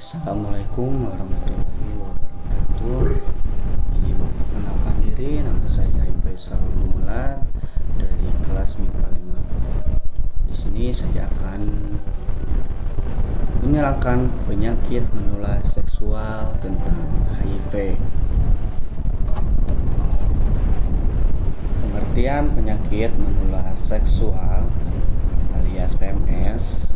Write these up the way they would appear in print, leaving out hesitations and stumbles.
Assalamualaikum warahmatullahi wabarakatuh. Izin memperkenalkan diri, nama saya Faisal Gumelar dari kelas MIPA 5. Di sini saya akan menerangkan penyakit menular seksual tentang HIV. Pengertian penyakit menular seksual alias PMS.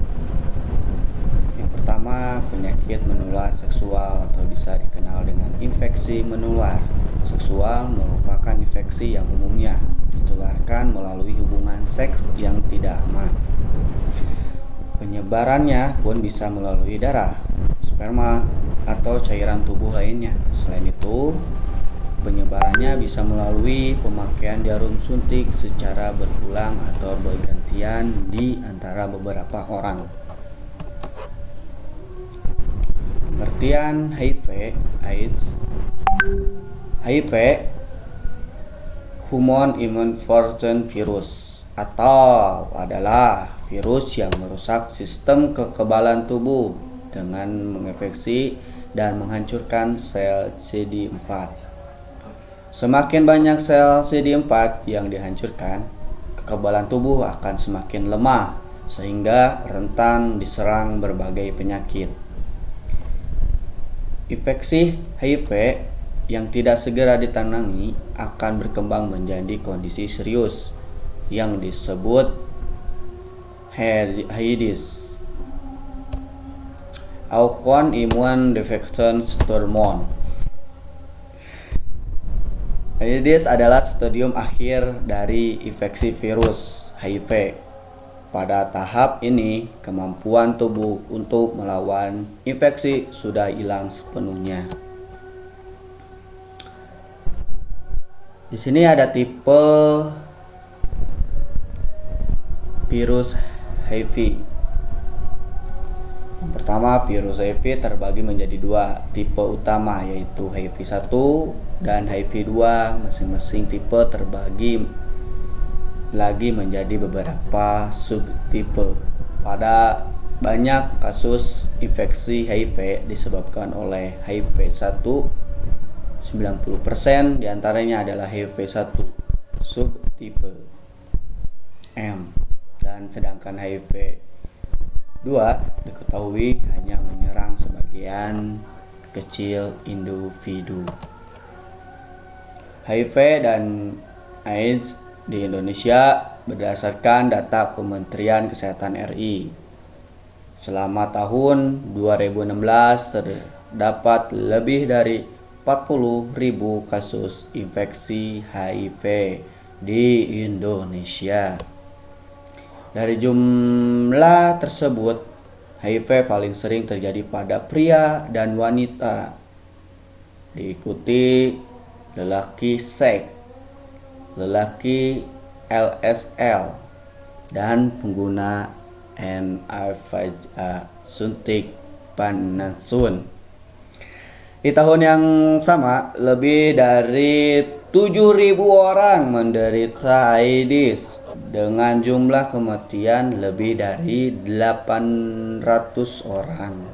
Pertama, penyakit menular seksual atau bisa dikenal dengan infeksi menular seksual merupakan infeksi yang umumnya ditularkan melalui hubungan seks yang tidak aman. Penyebarannya pun bisa melalui darah, sperma, atau cairan tubuh lainnya. Selain itu, penyebarannya bisa melalui pemakaian jarum suntik secara berulang atau bergantian di antara beberapa orang. Pengertian HIV/AIDS. HIV Human Immunodeficiency Virus atau adalah virus yang merusak sistem kekebalan tubuh dengan menginfeksi dan menghancurkan sel CD4. Semakin banyak sel CD4 yang dihancurkan, kekebalan tubuh akan semakin lemah sehingga rentan diserang berbagai penyakit. Infeksi HIV yang tidak segera ditangani akan berkembang menjadi kondisi serius yang disebut AIDS, Acute Immune Deficiency Syndrome. AIDS adalah stadium akhir dari infeksi virus HIV. Pada tahap ini, kemampuan tubuh untuk melawan infeksi sudah hilang sepenuhnya. Di sini ada tipe virus HIV. Yang pertama, virus HIV terbagi menjadi dua tipe utama, yaitu HIV-1 dan HIV-2. Masing-masing tipe terbagi lagi menjadi beberapa subtipe. Pada banyak kasus infeksi HIV disebabkan oleh HIV-1, 90% diantaranya adalah HIV-1 subtipe M, dan sedangkan HIV-2 diketahui hanya menyerang sebagian kecil individu. HIV dan AIDS di Indonesia berdasarkan data Kementerian Kesehatan RI. Selama tahun 2016 terdapat lebih dari 40.000 kasus infeksi HIV di Indonesia. Dari jumlah tersebut, HIV paling sering terjadi pada pria dan wanita, diikuti lelaki seks, lelaki LSL, dan pengguna NIVA suntik panasun. Di tahun yang sama, lebih dari 7.000 orang menderita AIDS dengan jumlah kematian lebih dari 800 orang.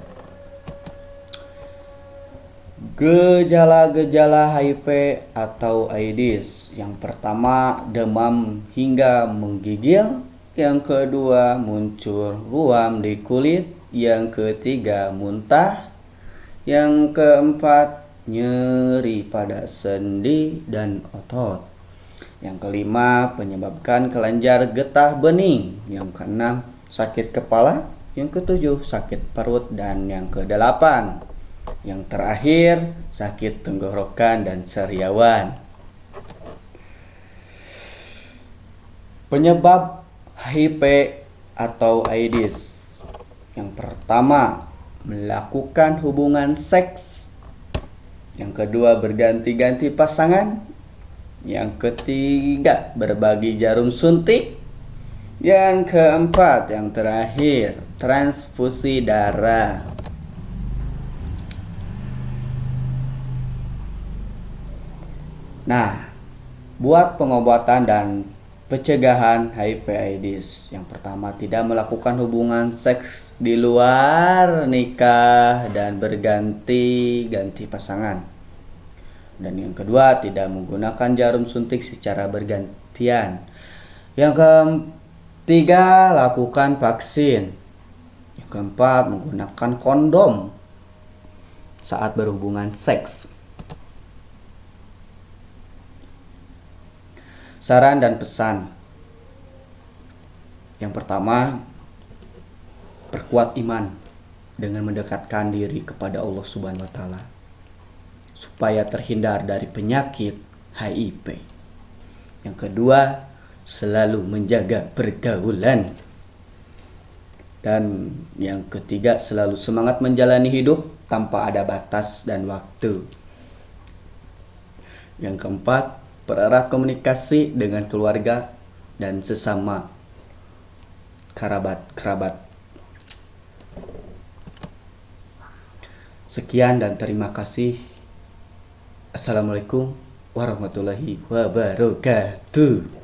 Gejala-gejala HIV atau AIDS. Yang pertama, demam hingga menggigil. Yang kedua, muncul ruam di kulit. Yang ketiga, muntah. Yang keempat, nyeri pada sendi dan otot. Yang kelima, menyebabkan kelenjar getah bening. Yang keenam, sakit kepala. Yang ketujuh, sakit perut. Dan yang kedelapan, yang terakhir, sakit tenggorokan dan sariawan. Penyebab HIV atau AIDS. Yang pertama, melakukan hubungan seks. Yang kedua, berganti-ganti pasangan. Yang ketiga, berbagi jarum suntik. Yang keempat, yang terakhir, transfusi darah. Nah, buat pengobatan dan pencegahan HIV/AIDS. Yang pertama, tidak melakukan hubungan seks di luar nikah dan berganti-ganti pasangan. Dan yang kedua, tidak menggunakan jarum suntik secara bergantian. Yang ketiga, lakukan vaksin. Yang keempat, menggunakan kondom saat berhubungan seks. Saran dan pesan. Yang pertama, perkuat iman dengan mendekatkan diri kepada Allah Subhanahu wa taala supaya terhindar dari penyakit HIV. Yang kedua, selalu menjaga pergaulan. Dan yang ketiga, selalu semangat menjalani hidup tanpa ada batas dan waktu. Yang keempat, pererat komunikasi dengan keluarga dan sesama kerabat. Sekian dan terima kasih. Assalamualaikum warahmatullahi wabarakatuh.